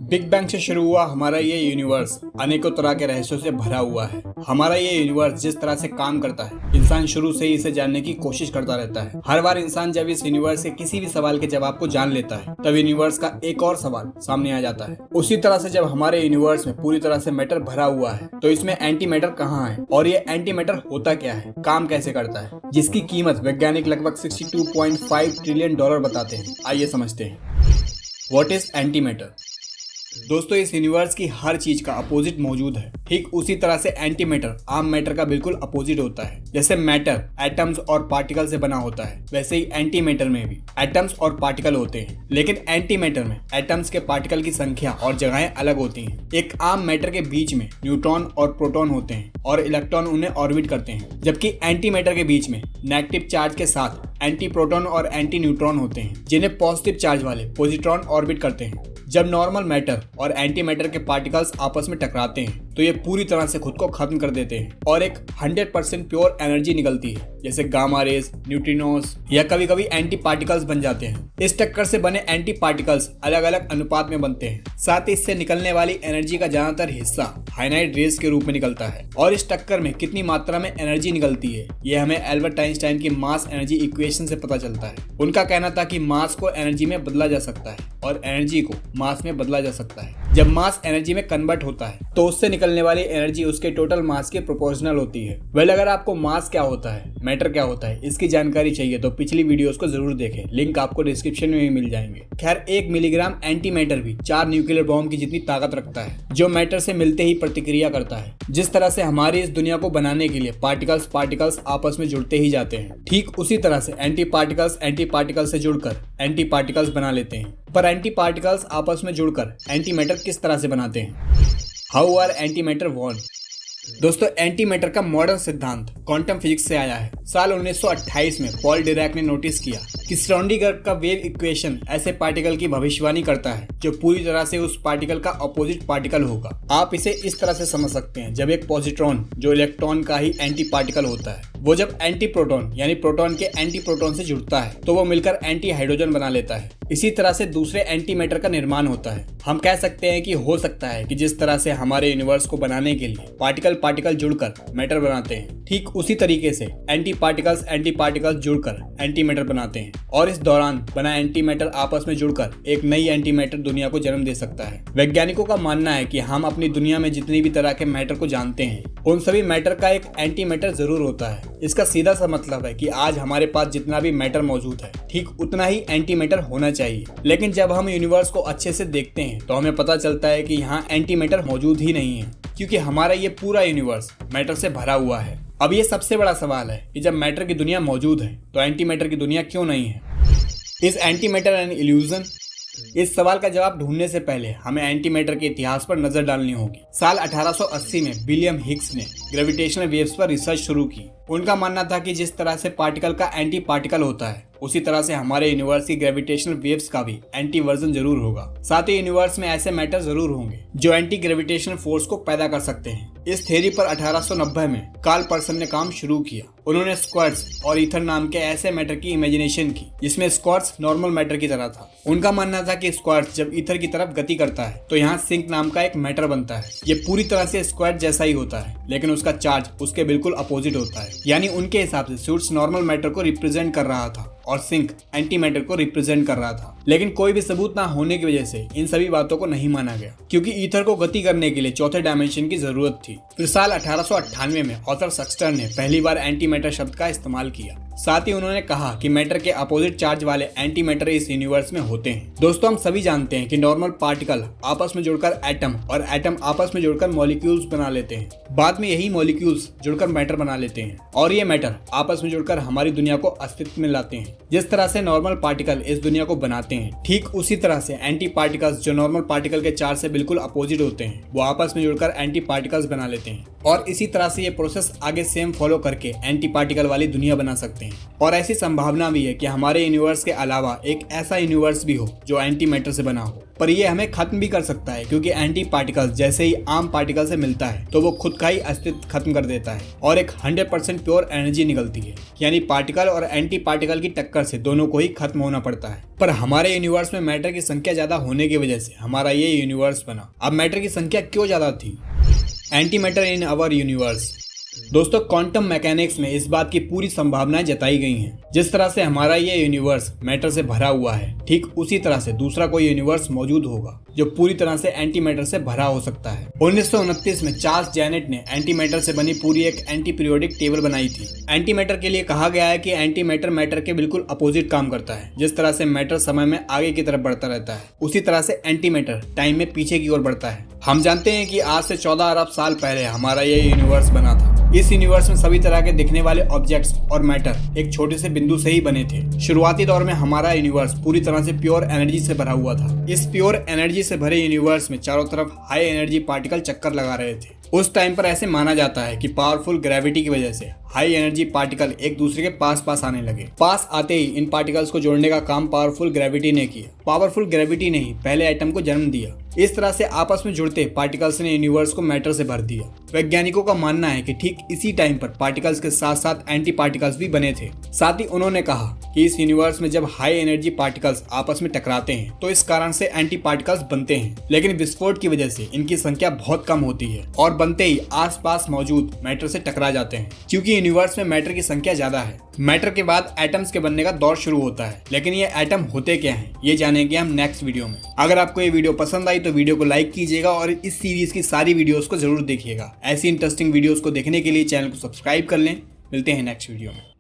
Big bang से शुरू हुआ हमारा ये यूनिवर्स अनेकों तरह के रहस्यों से भरा हुआ है। हमारा ये यूनिवर्स जिस तरह से काम करता है, इंसान शुरू से ही इसे जानने की कोशिश करता रहता है। हर बार इंसान जब इस यूनिवर्स के किसी भी सवाल के जवाब को जान लेता है, तब यूनिवर्स का एक और सवाल सामने आ जाता है। उसी तरह से जब हमारे यूनिवर्स में पूरी तरह से मैटर भरा हुआ है, तो इसमें एंटी मैटर कहाँ है और ये एंटी मैटर होता क्या है, काम कैसे करता है, जिसकी कीमत वैज्ञानिक लगभग 62.5 ट्रिलियन डॉलर बताते हैं। आइए समझते हैं। What is anti matter. दोस्तों, इस यूनिवर्स की हर चीज का अपोजिट मौजूद है। ठीक उसी तरह से एंटी मैटर आम मैटर का बिल्कुल अपोजिट होता है। जैसे मैटर एटम्स और पार्टिकल से बना होता है, वैसे ही एंटी मैटर में भी एटम्स और पार्टिकल होते हैं। लेकिन एंटी मैटर में एटम्स के पार्टिकल की संख्या और जगहें अलग होती हैं। एक आम मैटर के बीच में न्यूट्रॉन और प्रोटॉन होते हैं और इलेक्ट्रॉन उन्हें ऑर्बिट करते हैं, जबकि एंटी मैटर के बीच में नेगेटिव चार्ज के साथ एंटी प्रोटॉन और एंटी न्यूट्रॉन होते हैं, जिन्हें पॉजिटिव चार्ज वाले पॉजिट्रॉन ऑर्बिट करते हैं। जब नॉर्मल मैटर और एंटी मैटर के पार्टिकल्स आपस में टकराते हैं, तो ये पूरी तरह से खुद को खत्म कर देते हैं और एक 100% प्योर एनर्जी निकलती है, जैसे गामा रेज, न्यूट्रिनोस या कभी कभी एंटी पार्टिकल्स बन जाते हैं। इस टक्कर से बने एंटी पार्टिकल्स अलग अलग अनुपात में बनते हैं। साथ ही इससे निकलने वाली एनर्जी का ज्यादातर हिस्सा हाइनाइट रेज के रूप में निकलता है। और इस टक्कर में कितनी मात्रा में एनर्जी निकलती है, यह हमें एल्बर्ट आइंस्टाइन की मास एनर्जी इक्वेशन से पता चलता है। उनका कहना था कि मास को एनर्जी में बदला जा सकता है और एनर्जी को मास में बदला जा सकता है। जब मास एनर्जी में कन्वर्ट होता है, तो उससे निकलने वाली एनर्जी उसके टोटल मास के प्रोपोर्शनल होती है। वेल, अगर आपको मास क्या होता है, मैटर क्या होता है, इसकी जानकारी चाहिए तो पिछली वीडियोस को जरूर देखें। लिंक आपको डिस्क्रिप्शन में भी मिल जाएंगे। खैर, 1 मिलीग्राम एंटी मैटर भी 4 न्यूक्लियर बॉम्ब की जितनी ताकत रखता है, जो मैटर से मिलते ही प्रतिक्रिया करता है। जिस तरह से हमारी इस दुनिया को बनाने के लिए पार्टिकल्स आपस में जुड़ते ही जाते हैं, ठीक उसी तरह से एंटी पार्टिकल्स से जुड़कर एंटी पार्टिकल्स बना लेते हैं। पर एंटी पार्टिकल्स आपस में जुड़कर एंटी मैटर किस तरह से बनाते हैं? How are antimatter born? दोस्तों, एंटी मैटर का मॉडर्न सिद्धांत क्वांटम फिजिक्स से आया है। साल 1928 में पॉल डिरैक ने नोटिस किया कि श्रोडिंगर का वेव इक्वेशन ऐसे पार्टिकल की भविष्यवाणी करता है जो पूरी तरह से उस पार्टिकल का अपोजिट पार्टिकल होगा। आप इसे इस तरह से समझ सकते हैं, जब एक पॉजिट्रॉन जो इलेक्ट्रॉन का ही एंटी पार्टिकल होता है, वो जब एंटी प्रोटॉन यानी प्रोटॉन के एंटी प्रोटॉन से जुड़ता है, तो वो मिलकर एंटी हाइड्रोजन बना लेता है। इसी तरह से दूसरे एंटी मैटर का निर्माण होता है। हम कह सकते हैं कि हो सकता है कि जिस तरह से हमारे यूनिवर्स को बनाने के लिए पार्टिकल जुड़कर मैटर बनाते हैं, ठीक उसी तरीके से एंटी पार्टिकल्स जुड़कर एंटी मैटर बनाते हैं। और इस दौरान बना एंटी मैटर आपस में जुड़कर एक नई एंटी मैटर दुनिया को जन्म दे सकता है। वैज्ञानिकों का मानना है कि हम अपनी दुनिया में जितनी भी तरह के मैटर को जानते हैं, उन सभी मैटर का एक एंटी मैटर जरूर होता है। इसका सीधा सा मतलब है कि आज हमारे पास जितना भी मैटर मौजूद है, ठीक उतना ही एंटी मैटर होना चाहिए। लेकिन जब हम यूनिवर्स को अच्छे से देखते हैं, तो हमें पता चलता है कि यहाँ एंटी मैटर मौजूद ही नहीं है, क्योंकि हमारा ये पूरा यूनिवर्स मैटर से भरा हुआ है। अब ये सबसे बड़ा सवाल है कि जब मैटर की दुनिया मौजूद है, तो एंटी मैटर की दुनिया क्यों नहीं है? Is anti matter an illusion? इस सवाल का जवाब ढूंढने से पहले हमें एंटी मैटर के इतिहास पर नजर डालनी होगी। साल 1880 में विलियम हिग्स ने ग्रेविटेशनल वेव्स पर रिसर्च शुरू की। उनका मानना था कि जिस तरह से पार्टिकल का एंटी पार्टिकल होता है, उसी तरह से हमारे यूनिवर्स की ग्रेविटेशनल वेव्स का भी एंटी वर्जन जरूर होगा। साथ ही यूनिवर्स में ऐसे मैटर जरूर होंगे जो एंटी ग्रेविटेशनल फोर्स को पैदा कर सकते हैं। इस थ्योरी पर 1890 में कार्ल पर्सन ने काम शुरू किया। उन्होंने स्क्वार्ट्ज और ईथर नाम के ऐसे मैटर की इमेजिनेशन की, जिसमें स्क्वार्ट्ज नॉर्मल मैटर की तरह था। उनका मानना था कि स्क्वार्ट्ज जब ईथर की तरफ गति करता है, तो यहाँ सिंक नाम का एक मैटर बनता है। ये पूरी तरह से स्क्वार्ट्ज जैसा ही होता है, लेकिन उसका चार्ज उसके बिल्कुल अपोजिट होता है। यानी उनके हिसाब से स्यूट्स नॉर्मल मैटर को रिप्रेजेंट कर रहा था और सिंक एंटी मैटर को रिप्रेजेंट कर रहा था। लेकिन कोई भी सबूत ना होने की वजह से इन सभी बातों को नहीं माना गया, क्योंकि ईथर को गति करने के लिए चौथे डायमेंशन की जरूरत थी। फिर साल 1898 में ऑथर सक्स्टर ने पहली बार एंटी मैटर शब्द का इस्तेमाल किया। साथ ही उन्होंने कहा कि मैटर के अपोजिट चार्ज वाले एंटी मैटर इस यूनिवर्स में होते हैं। दोस्तों, हम सभी जानते हैं कि नॉर्मल पार्टिकल आपस में जुड़कर एटम और एटम आपस में जुड़कर मॉलिक्यूल्स बना लेते हैं। बाद में यही मॉलिक्यूल्स जुड़कर मैटर बना लेते हैं और ये मैटर आपस में जुड़कर हमारी दुनिया को अस्तित्व में लाते हैं। जिस तरह से नॉर्मल पार्टिकल इस दुनिया को बनाते हैं, ठीक उसी तरह से एंटी पार्टिकल्स जो नॉर्मल पार्टिकल के चार्ज से बिल्कुल अपोजिट होते हैं, वो आपस में जुड़कर एंटी पार्टिकल्स बना लेते हैं। और इसी तरह से ये प्रोसेस आगे सेम फॉलो करके एंटी पार्टिकल वाली दुनिया बना सकते हैं। जाते हैं। और ऐसी संभावना भी है कि हमारे यूनिवर्स के अलावा एक ऐसा यूनिवर्स भी हो जो एंटी मैटर से बना हो, पर यह हमें खत्म भी कर सकता है, क्योंकि एंटी पार्टिकल्स जैसे ही आम पार्टिकल से मिलता है तो वो खुद का ही अस्तित्व खत्म कर देता है और एक 100% प्योर एनर्जी निकलती है। यानी पार्टिकल और एंटी पार्टिकल की टक्कर से दोनों को ही खत्म होना पड़ता है। पर हमारे यूनिवर्स में मैटर की संख्या ज्यादा होने की वजह से हमारा ये यूनिवर्स बना। अब मैटर की संख्या क्यों ज्यादा थी? Antimatter in our universe. दोस्तों, क्वांटम मैकेनिक्स में इस बात की पूरी संभावनाएं जताई गई हैं। जिस तरह से हमारा ये यूनिवर्स मैटर से भरा हुआ है, ठीक उसी तरह से दूसरा कोई यूनिवर्स मौजूद होगा जो पूरी तरह से एंटी मैटर से भरा हो सकता है। 1929 में चार्ल्स जेनेट ने एंटी मैटर से बनी पूरी एक एंटी पीरियोडिक टेबल बनाई थी। एंटी मैटर के लिए कहा गया है कि एंटी मैटर मैटर के बिल्कुल अपोजिट काम करता है। जिस तरह से मैटर समय में आगे की तरफ बढ़ता रहता है, उसी तरह से एंटी मैटर टाइम में पीछे की ओर बढ़ता है। हम जानते हैं कि आज से 14 अरब साल पहले हमारा ये यूनिवर्स बना था। इस यूनिवर्स में सभी तरह के दिखने वाले ऑब्जेक्ट्स और मैटर एक छोटे से बिंदु से ही बने थे। शुरुआती दौर में हमारा यूनिवर्स पूरी तरह से प्योर एनर्जी से भरा हुआ था। इस प्योर एनर्जी से भरे यूनिवर्स में चारों तरफ हाई एनर्जी पार्टिकल चक्कर लगा रहे थे। उस टाइम पर ऐसे माना जाता है कि पावरफुल ग्रेविटी की वजह से हाई एनर्जी पार्टिकल एक दूसरे के पास आने लगे। पास आते ही इन पार्टिकल्स को जोड़ने का काम पावरफुल ग्रेविटी ने किया। पावरफुल ग्रेविटी ने ही पहले एटम को जन्म दिया। इस तरह से आपस में जुड़ते पार्टिकल्स ने यूनिवर्स को मैटर से भर दिया। वैज्ञानिकों का मानना है कि ठीक इसी टाइम पर पार्टिकल्स के साथ साथ एंटी पार्टिकल्स भी बने थे। साथ ही उन्होंने कहा कि इस यूनिवर्स में जब हाई एनर्जी पार्टिकल्स आपस में टकराते हैं तो इस कारण से एंटी पार्टिकल्स बनते हैं, लेकिन विस्फोट की वजह से इनकी संख्या बहुत कम होती है और बनते ही आसपास मौजूद मैटर से टकरा जाते हैं। क्योंकि यूनिवर्स में मैटर की संख्या ज्यादा है, मैटर के बाद एटम्स के बनने का दौर शुरू होता है। लेकिन ये एटम होते क्या हैं, ये जानेंगे हम नेक्स्ट वीडियो में। अगर आपको ये वीडियो पसंद आई तो वीडियो को लाइक कीजिएगा और इस सीरीज की सारी वीडियोस को जरूर देखिएगा। ऐसी इंटरेस्टिंग वीडियोस को देखने के लिए चैनल को सब्सक्राइब कर लें। मिलते हैं नेक्स्ट वीडियो में।